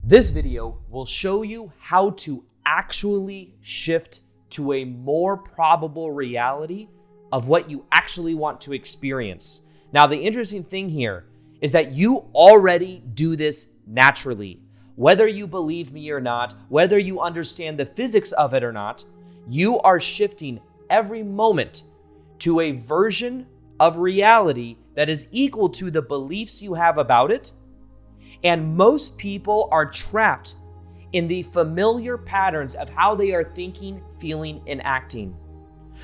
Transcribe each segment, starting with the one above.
This video will show you how to actually shift to a more probable reality of what you actually want to experience. Now, the interesting thing here is that you already do this naturally. Whether you believe me or not, whether you understand the physics of it or not, you are shifting every moment to a version of reality that is equal to the beliefs you have about it. And most people are trapped in the familiar patterns of how they are thinking, feeling, and acting.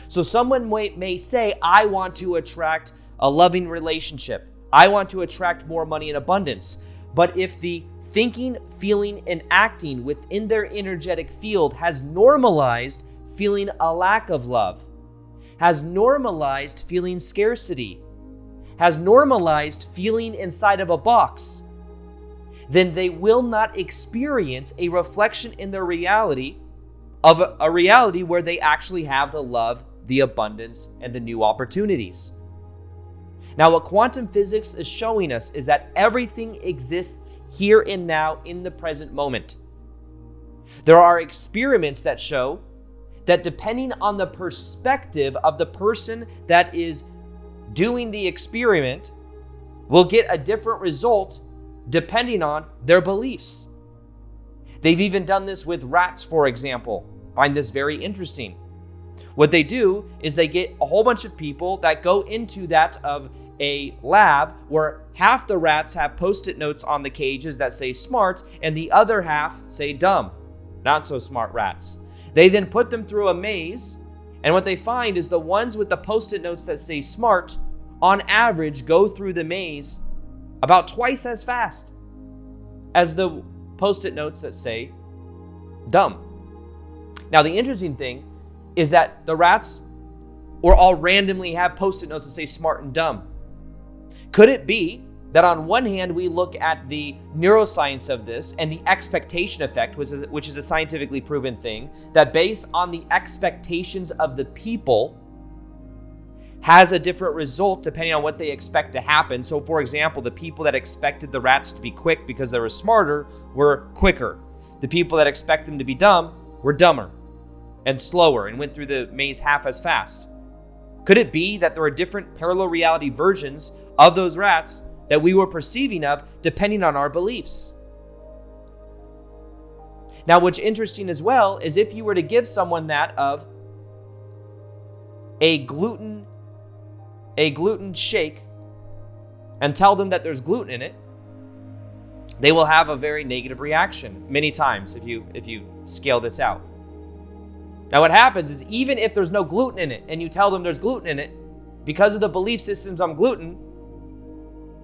So someone may say, I want to attract a loving relationship. I want to attract more money and abundance. But if the thinking, feeling, and acting within their energetic field has normalized feeling a lack of love, has normalized feeling scarcity, has normalized feeling inside of a box, then they will not experience a reflection in their reality of a reality where they actually have the love, the abundance, and the new opportunities. Now, what quantum physics is showing us is that everything exists here and now in the present moment. There are experiments that show that depending on the perspective of the person that is doing the experiment, will get a different result depending on their beliefs. They've even done this with rats, for example. Find this very interesting. What they do is they get a whole bunch of people that go into that of a lab where half the rats have post-it notes on the cages that say smart and the other half say dumb, not so smart rats. They then put them through a maze, and what they find is the ones with the post-it notes that say smart on average go through the maze about twice as fast as the post-it notes that say dumb. Now, the interesting thing is that the rats will all randomly have post-it notes that say smart and dumb. Could it be that on one hand, we look at the neuroscience of this and the expectation effect, which is a scientifically proven thing, that based on the expectations of the people, has a different result depending on what they expect to happen. So for example, the people that expected the rats to be quick because they were smarter were quicker. The people that expect them to be dumb were dumber and slower and went through the maze half as fast. Could it be that there are different parallel reality versions of those rats that we were perceiving of depending on our beliefs? Now, what's interesting as well is if you were to give someone that of a gluten shake and tell them that there's gluten in it, they will have a very negative reaction many times if you scale this out. Now, what happens is even if there's no gluten in it and you tell them there's gluten in it, because of the belief systems on gluten,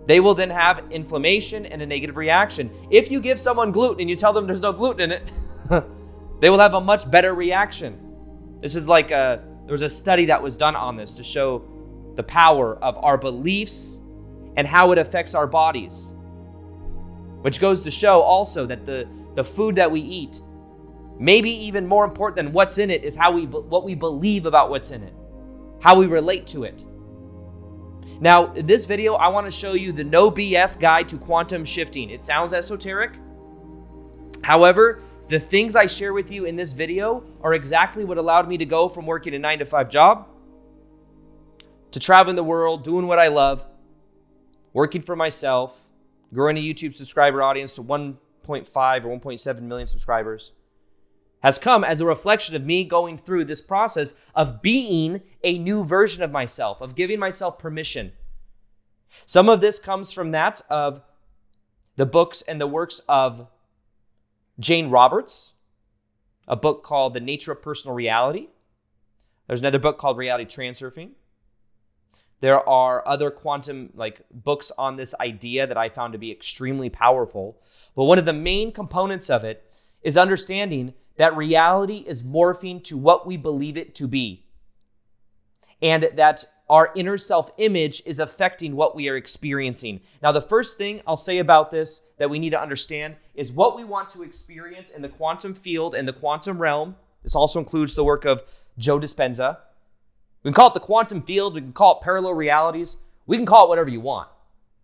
they will then have inflammation and a negative reaction. If you give someone gluten and you tell them there's no gluten in it, they will have a much better reaction. This is like there was a study that was done on this to show the power of our beliefs and how it affects our bodies, which goes to show also that the food that we eat, maybe even more important than what's in it, is what we believe about what's in it, how we relate to it. Now, in this video, I want to show you the no BS guide to quantum shifting. It sounds esoteric. However, the things I share with you in this video are exactly what allowed me to go from working a 9-to-5 job to traveling the world, doing what I love, working for myself, growing a YouTube subscriber audience to 1.5 or 1.7 million subscribers, has come as a reflection of me going through this process of being a new version of myself, of giving myself permission. Some of this comes from that of the books and the works of Jane Roberts, a book called The Nature of Personal Reality. There's another book called Reality Transurfing. There are other quantum books on this idea that I found to be extremely powerful. But one of the main components of it is understanding that reality is morphing to what we believe it to be, and that our inner self-image is affecting what we are experiencing. Now, the first thing I'll say about this that we need to understand is what we want to experience in the quantum field and the quantum realm. This also includes the work of Joe Dispenza. We can call it the quantum field. We can call it parallel realities. We can call it whatever you want.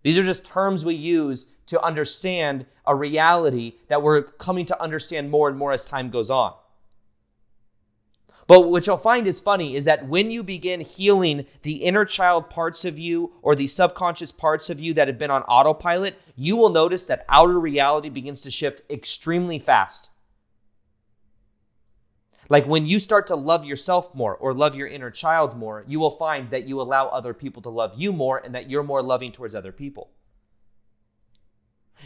These are just terms we use to understand a reality that we're coming to understand more and more as time goes on. But what you'll find is funny is that when you begin healing the inner child parts of you or the subconscious parts of you that have been on autopilot, you will notice that outer reality begins to shift extremely fast. Like when you start to love yourself more or love your inner child more, you will find that you allow other people to love you more and that you're more loving towards other people.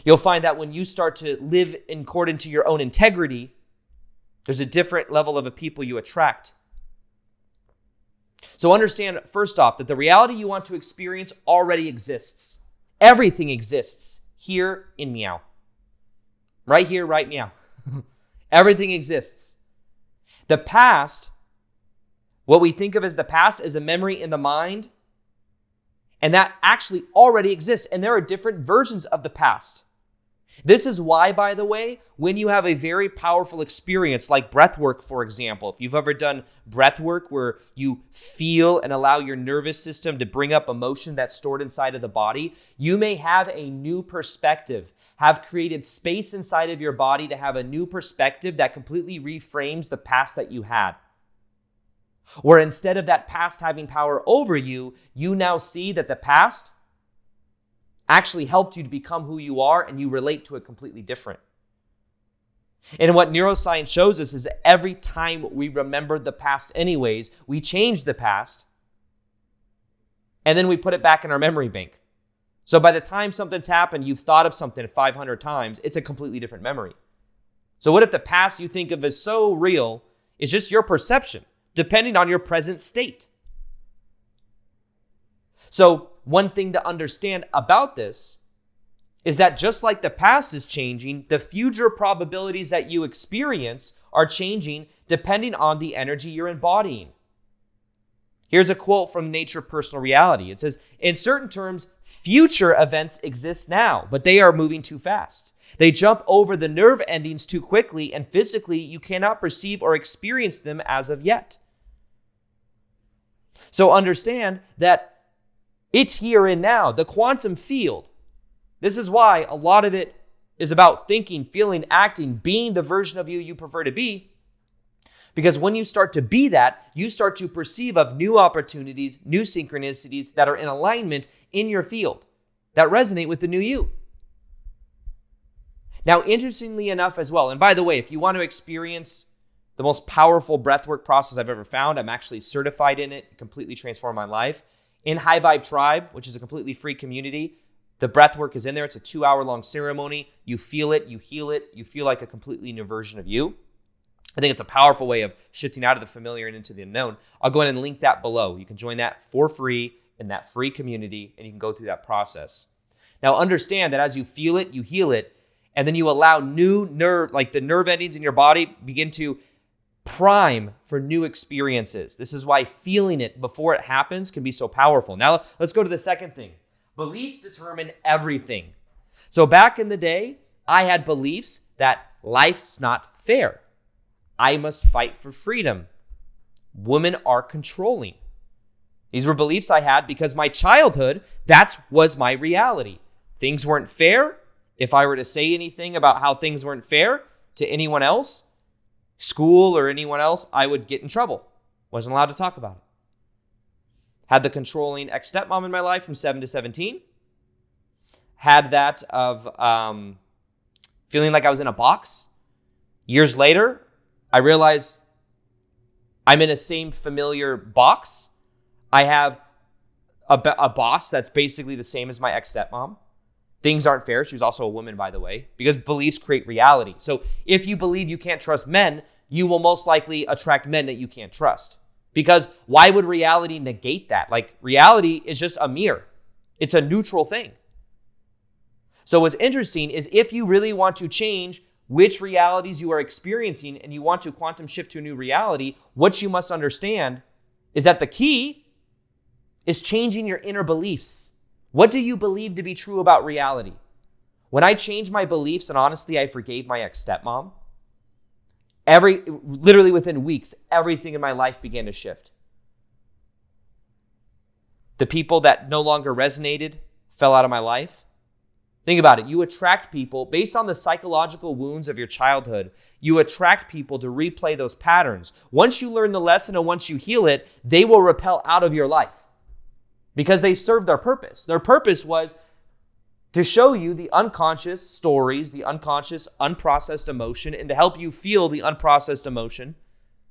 You'll find that when you start to live in according to your own integrity, there's a different level of a people you attract. So understand, first off, that the reality you want to experience already exists. Everything exists here in Meow. Right here, right meow. Everything exists. The past, what we think of as the past, is a memory in the mind, and that actually already exists, and there are different versions of the past. This is why, by the way, when you have a very powerful experience like breath work, for example, if you've ever done breath work where you feel and allow your nervous system to bring up emotion that's stored inside of the body, you may have a new perspective, have created space inside of your body to have a new perspective that completely reframes the past that you had. Where instead of that past having power over you, you now see that the past actually helped you to become who you are and you relate to it completely different. And what neuroscience shows us is that every time we remember the past anyways, we change the past and then we put it back in our memory bank. So by the time something's happened, you've thought of something 500 times, it's a completely different memory. So what if the past you think of as so real is just your perception, depending on your present state? So one thing to understand about this is that just like the past is changing, the future probabilities that you experience are changing depending on the energy you're embodying. Here's a quote from Nature Personal Reality. It says, in certain terms, future events exist now, but they are moving too fast. They jump over the nerve endings too quickly, and physically you cannot perceive or experience them as of yet. So understand that it's here and now. The quantum field. This is why a lot of it is about thinking, feeling, acting, being the version of you you prefer to be. Because when you start to be that, you start to perceive of new opportunities, new synchronicities that are in alignment in your field, that resonate with the new you. Now, interestingly enough as well, and by the way, if you want to experience the most powerful breathwork process I've ever found, I'm actually certified in it. It completely transformed my life. In High Vibe Tribe, which is a completely free community, the breath work is in there. It's a 2-hour-long ceremony. You feel it, you heal it, you feel like a completely new version of you. I think it's a powerful way of shifting out of the familiar and into the unknown. I'll go ahead and link that below. You can join that for free in that free community, and you can go through that process. Now understand that as you feel it, you heal it, and then you allow new nerve, like the nerve endings in your body begin to prime for new experiences. This is why feeling it before it happens can be so powerful. Now, let's go to the second thing. Beliefs determine everything. So back in the day, I had beliefs that life's not fair. I must fight for freedom. Women are controlling. These were beliefs I had because my childhood, that was my reality. Things weren't fair. If I were to say anything about how things weren't fair to anyone else, school or anyone else, I would get in trouble. Wasn't allowed to talk about it. Had the controlling ex-stepmom in my life from 7 to 17. Had that of feeling like I was in a box. Years later, I realized I'm in a same familiar box. I have a boss that's basically the same as my ex-stepmom. Things aren't fair. She was also a woman, by the way, because beliefs create reality. So if you believe you can't trust men, you will most likely attract men that you can't trust. Because why would reality negate that? Like, reality is just a mirror. It's a neutral thing. So what's interesting is if you really want to change which realities you are experiencing and you want to quantum shift to a new reality, what you must understand is that the key is changing your inner beliefs. What do you believe to be true about reality? When I changed my beliefs, and honestly, I forgave my ex-stepmom, literally within weeks, everything in my life began to shift. The people that no longer resonated fell out of my life. Think about it. You attract people based on the psychological wounds of your childhood. You attract people to replay those patterns. Once you learn the lesson and once you heal it, they will repel out of your life because they served their purpose. Their purpose was to show you the unconscious stories, the unconscious, unprocessed emotion, and to help you feel the unprocessed emotion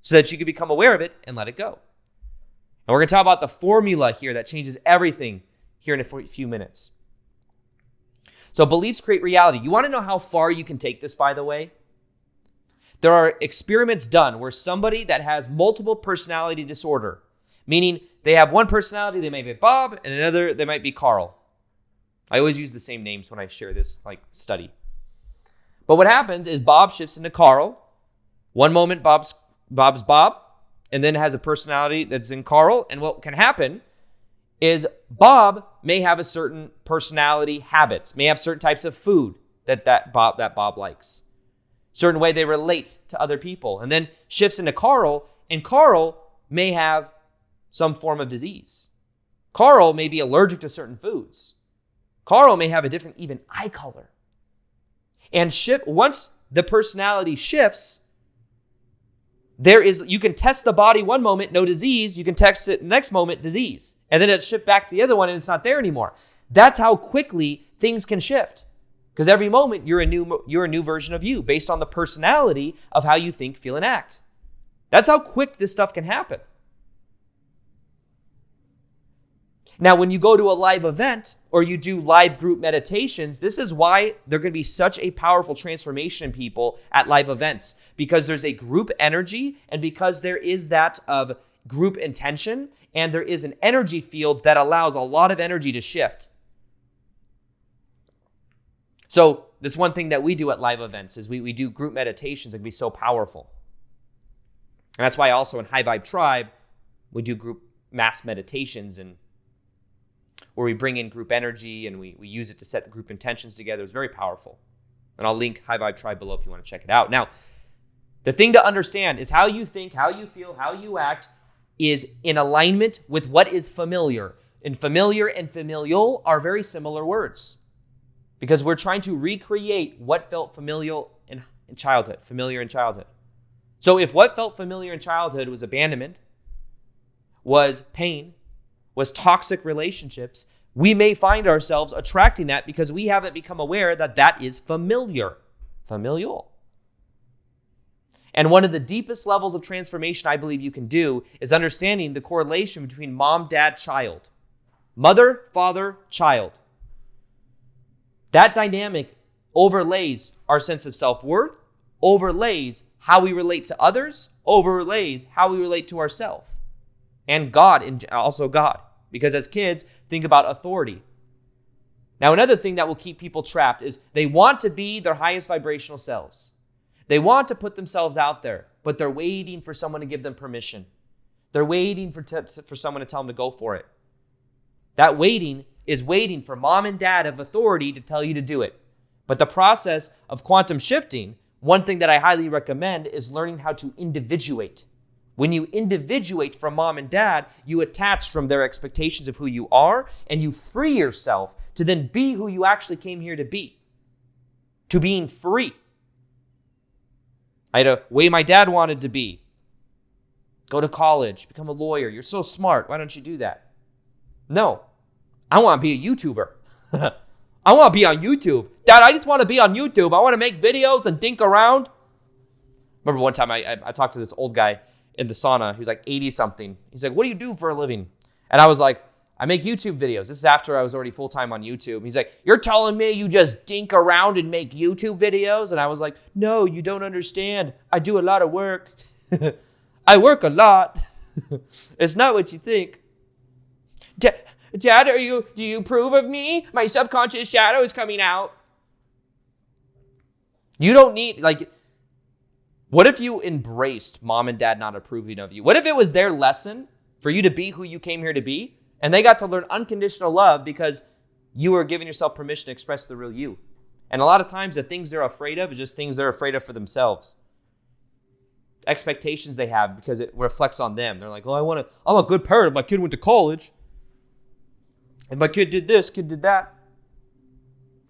so that you can become aware of it and let it go. And we're going to talk about the formula here that changes everything here in a few minutes. So beliefs create reality. You want to know how far you can take this, by the way? There are experiments done where somebody that has multiple personality disorder, meaning they have one personality, they may be Bob, and another, they might be Carl. I always use the same names when I share this study. But what happens is Bob shifts into Carl. One moment Bob's Bob, and then has a personality that's in Carl. And what can happen is Bob may have a certain personality habits, may have certain types of food that Bob likes, certain way they relate to other people, and then shifts into Carl, and Carl may have some form of disease. Carl may be allergic to certain foods. Carl may have a different even eye color. And once the personality shifts, you can test the body one moment, no disease. You can test it next moment, disease. And then it shift back to the other one and it's not there anymore. That's how quickly things can shift. Because every moment you're a new version of you based on the personality of how you think, feel, and act. That's how quick this stuff can happen. Now, when you go to a live event or you do live group meditations, this is why there can be such a powerful transformation in people at live events, because there's a group energy and because there is that of group intention and there is an energy field that allows a lot of energy to shift. So this one thing that we do at live events is we do group meditations that can be so powerful. And that's why also in High Vibe Tribe, we do group mass meditations and where we bring in group energy and we use it to set the group intentions together. It's very powerful. And I'll link High Vibe Tribe below if you want to check it out. Now, the thing to understand is how you think, how you feel, how you act is in alignment with what is familiar. And familiar and familial are very similar words because we're trying to recreate what felt familiar in childhood. So if what felt familiar in childhood was abandonment, was pain, was toxic relationships, we may find ourselves attracting that because we haven't become aware that that is familial. And one of the deepest levels of transformation I believe you can do is understanding the correlation between mom, dad, child. Mother, father, child. That dynamic overlays our sense of self-worth, overlays how we relate to others, overlays how we relate to ourselves. And God, and also God. Because as kids, think about authority. Now, another thing that will keep people trapped is they want to be their highest vibrational selves. They want to put themselves out there, but they're waiting for someone to give them permission. They're waiting for someone to tell them to go for it. That waiting is waiting for mom and dad of authority to tell you to do it. But the process of quantum shifting, one thing that I highly recommend is learning how to individuate. When you individuate from mom and dad, you attach from their expectations of who you are, and you free yourself to then be who you actually came here to be, to being free. I had a way my dad wanted to be. Go to college, become a lawyer. You're so smart. Why don't you do that? No, I want to be a YouTuber. I want to be on YouTube. Dad, I just want to be on YouTube. I want to make videos and dink around. Remember one time I talked to this old guy in the sauna. He was like 80-something. He's like, what do you do for a living? And I was like, I make YouTube videos. This is after I was already full-time on YouTube. He's like, you're telling me you just dink around and make YouTube videos? And I was like, no, you don't understand. I do a lot of work. I work a lot. It's not what you think. Dad, do you approve of me? My subconscious shadow is coming out. You don't need, what if you embraced mom and dad not approving of you? What if it was their lesson for you to be who you came here to be? And they got to learn unconditional love because you were giving yourself permission to express the real you. And a lot of times the things they're afraid of is just things they're afraid of for themselves. Expectations they have because it reflects on them. They're like, I'm a good parent. My kid went to college. And my kid did this, kid did that.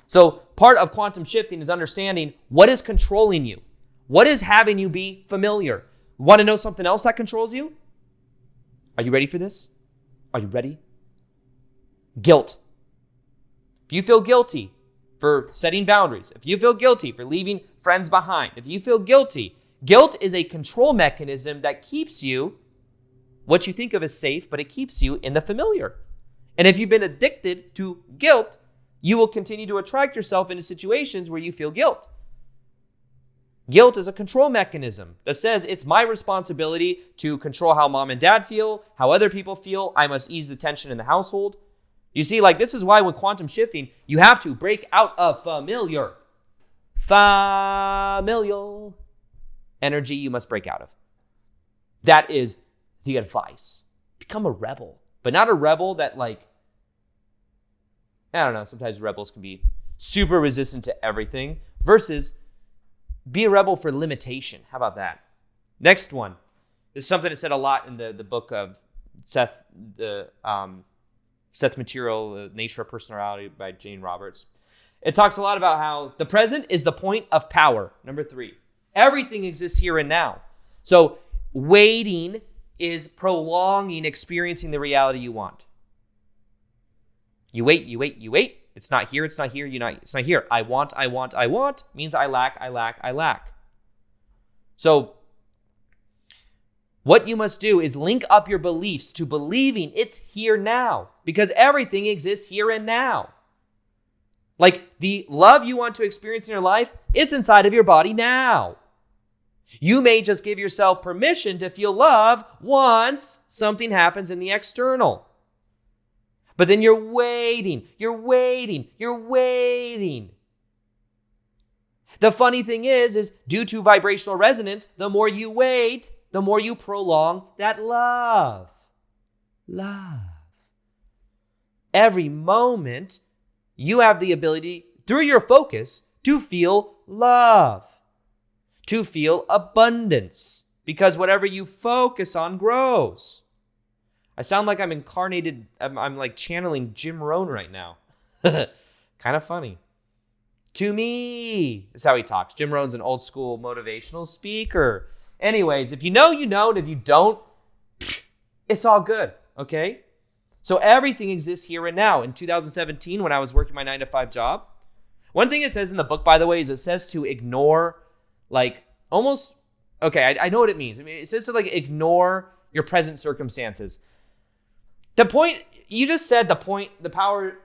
So part of quantum shifting is understanding what is controlling you. What is having you be familiar? Want to know something else that controls you? Are you ready for this? Are you ready? Guilt. If you feel guilty for setting boundaries, if you feel guilty for leaving friends behind, if you feel guilty, guilt is a control mechanism that keeps you what you think of as safe, but it keeps you in the familiar. And if you've been addicted to guilt, you will continue to attract yourself into situations where you feel guilt. Guilt is a control mechanism that says it's my responsibility to control how mom and dad feel, how other people feel. I must ease the tension in the household. You see, like, this is why with quantum shifting, you have to break out of familial energy you must break out of. That is the advice. Become a rebel, but not a rebel that, like, I don't know, sometimes rebels can be super resistant to everything versus be a rebel for limitation. How about that? Next one. There's something that said a lot in the book of Seth Material, The Nature of Personality by Jane Roberts. It talks a lot about how the present is the point of power. Number 3. Everything exists here and now. So waiting is prolonging experiencing the reality you want. You wait. It's not here, it's not here, it's not here. I want means I lack. So what you must do is link up your beliefs to believing it's here now, because everything exists here and now. Like the love you want to experience in your life, it's inside of your body now. You may just give yourself permission to feel love once something happens in the external. But then you're waiting. The funny thing is due to vibrational resonance, the more you wait, the more you prolong that love. Every moment, you have the ability, through your focus, to feel love, to feel abundance, because whatever you focus on grows. I sound like I'm incarnated, I'm like channeling Jim Rohn right now. Kind of funny. To me, is how he talks. Jim Rohn's an old school motivational speaker. Anyways, if you know, you know, and if you don't, it's all good, okay? So everything exists here and now. In 2017, when I was working my 9-to-5 job, one thing it says in the book, by the way, is it says to ignore, like, almost, okay, I know what it means. I mean, it says to, like, ignore your present circumstances. The point, you just said the point of power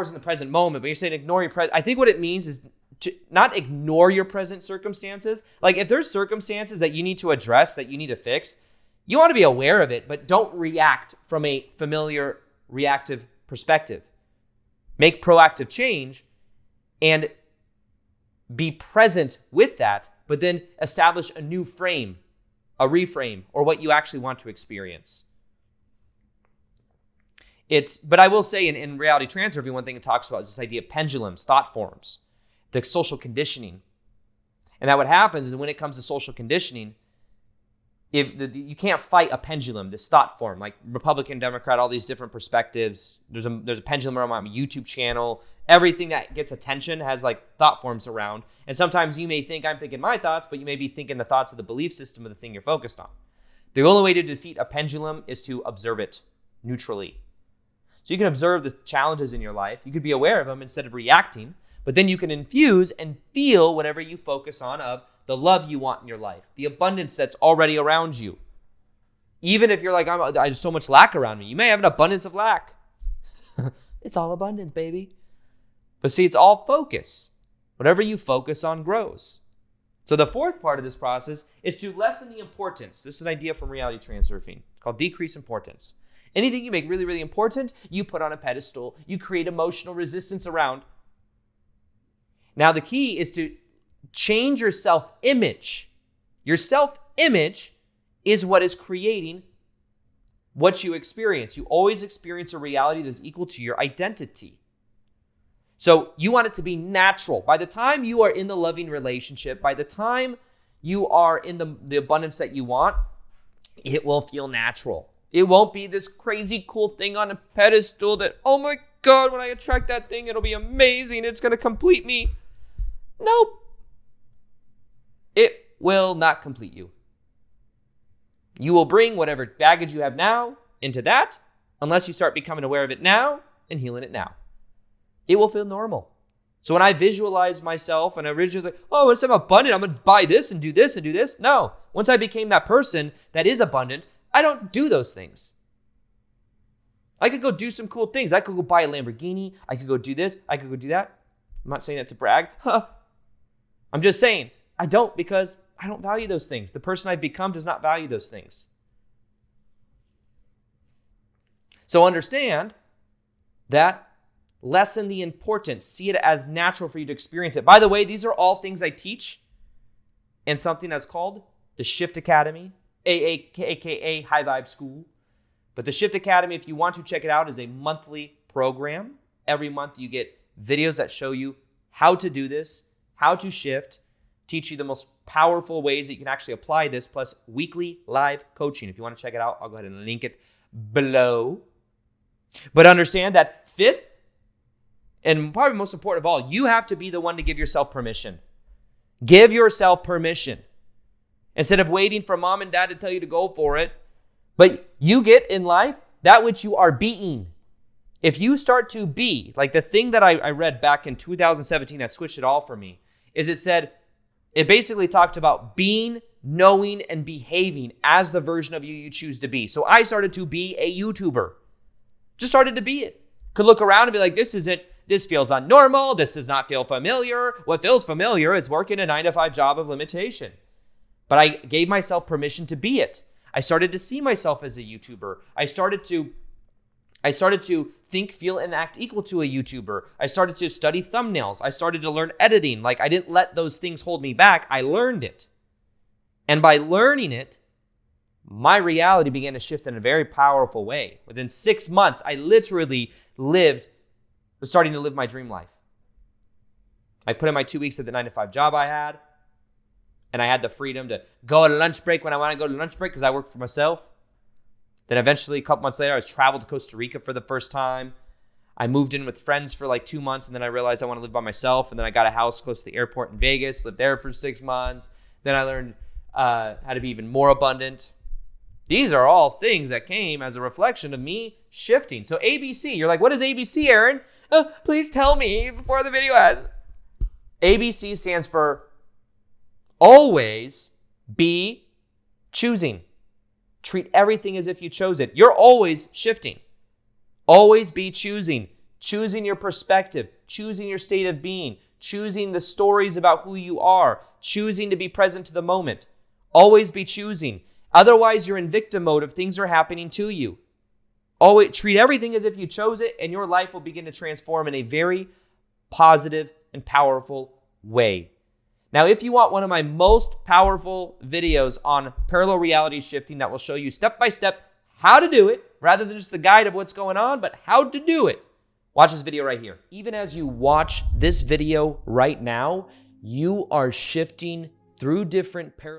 is in the present moment, but you're saying ignore your present. I think what it means is to not ignore your present circumstances. Like if there's circumstances that you need to address, that you need to fix, you want to be aware of it, but don't react from a familiar reactive perspective. Make proactive change and be present with that, but then establish a new frame, a reframe, or what you actually want to experience. But I will say in reality transfer, one thing it talks about is this idea of pendulums, thought forms, the social conditioning. And that what happens is when it comes to social conditioning, you can't fight a pendulum, this thought form, like Republican, Democrat, all these different perspectives. There's a pendulum around my YouTube channel. Everything that gets attention has like thought forms around. And sometimes you may think I'm thinking my thoughts, but you may be thinking the thoughts of the belief system of the thing you're focused on. The only way to defeat a pendulum is to observe it neutrally. So you can observe the challenges in your life. You could be aware of them instead of reacting, but then you can infuse and feel whatever you focus on of the love you want in your life, the abundance that's already around you. Even if you're like, I have so much lack around me, you may have an abundance of lack. It's all abundance, baby. But see, it's all focus. Whatever you focus on grows. So the fourth part of this process is to lessen the importance. This is an idea from reality transurfing called decrease importance. Anything you make really, really important, you put on a pedestal. You create emotional resistance around. Now, the key is to change your self-image. Your self-image is what is creating what you experience. You always experience a reality that is equal to your identity. So you want it to be natural. By the time you are in the loving relationship, by the time you are in the abundance that you want, it will feel natural. It won't be this crazy cool thing on a pedestal that, oh my God, when I attract that thing, it'll be amazing. It's going to complete me. Nope. It will not complete you. You will bring whatever baggage you have now into that, unless you start becoming aware of it now and healing it now. It will feel normal. So when I visualize myself and I originally was like, oh, once I'm abundant, I'm going to buy this and do this and do this. No. Once I became that person that is abundant, I don't do those things. I could go do some cool things. I could go buy a Lamborghini. I could go do this. I could go do that. I'm not saying that to brag. I'm just saying I don't, because I don't value those things. The person I've become does not value those things. So understand that, lessen the importance. See it as natural for you to experience it. By the way, these are all things I teach in something that's called the Shift Academy, aka High Vibe School. But the Shift Academy, if you want to check it out, is a monthly program. Every month you get videos that show you how to do this, how to shift, teach you the most powerful ways that you can actually apply this, plus weekly live coaching. If you want to check it out, I'll go ahead and link it below. But understand that fifth, and probably most important of all, you have to be the one to give yourself permission. Give yourself permission. Instead of waiting for mom and dad to tell you to go for it, but you get in life that which you are being. If you start to be, like the thing that I read back in 2017 that switched it all for me, is it basically talked about being, knowing, and behaving as the version of you choose to be. So I started to be a YouTuber. Just started to be it. Could look around and be like, this feels unnormal. This does not feel familiar. What feels familiar is working a 9-to-5 job of limitation. But I gave myself permission to be it. I started to see myself as a YouTuber. I started to think, feel, and act equal to a YouTuber. I started to study thumbnails. I started to learn editing. Like, I didn't let those things hold me back. I learned it. And by learning it, my reality began to shift in a very powerful way. Within 6 months, I literally was starting to live my dream life. I put in my 2 weeks at the 9-to-5 job I had, and I had the freedom to go on lunch break when I want to go to lunch break because I work for myself. Then eventually, a couple months later, I traveled to Costa Rica for the first time. I moved in with friends for like 2 months, and then I realized I want to live by myself. And then I got a house close to the airport in Vegas, lived there for 6 months. Then I learned how to be even more abundant. These are all things that came as a reflection of me shifting. So ABC, you're like, what is ABC, Aaron? Please tell me before the video ends. ABC stands for always be choosing. Treat everything as if you chose it. You're always shifting. Always be choosing. Choosing your perspective. Choosing your state of being. Choosing the stories about who you are. Choosing to be present to the moment. Always be choosing. Otherwise, you're in victim mode if things are happening to you. Always treat everything as if you chose it, and your life will begin to transform in a very positive and powerful way. Now, if you want one of my most powerful videos on parallel reality shifting that will show you step by step how to do it, rather than just the guide of what's going on, but how to do it, watch this video right here. Even as you watch this video right now, you are shifting through different parallel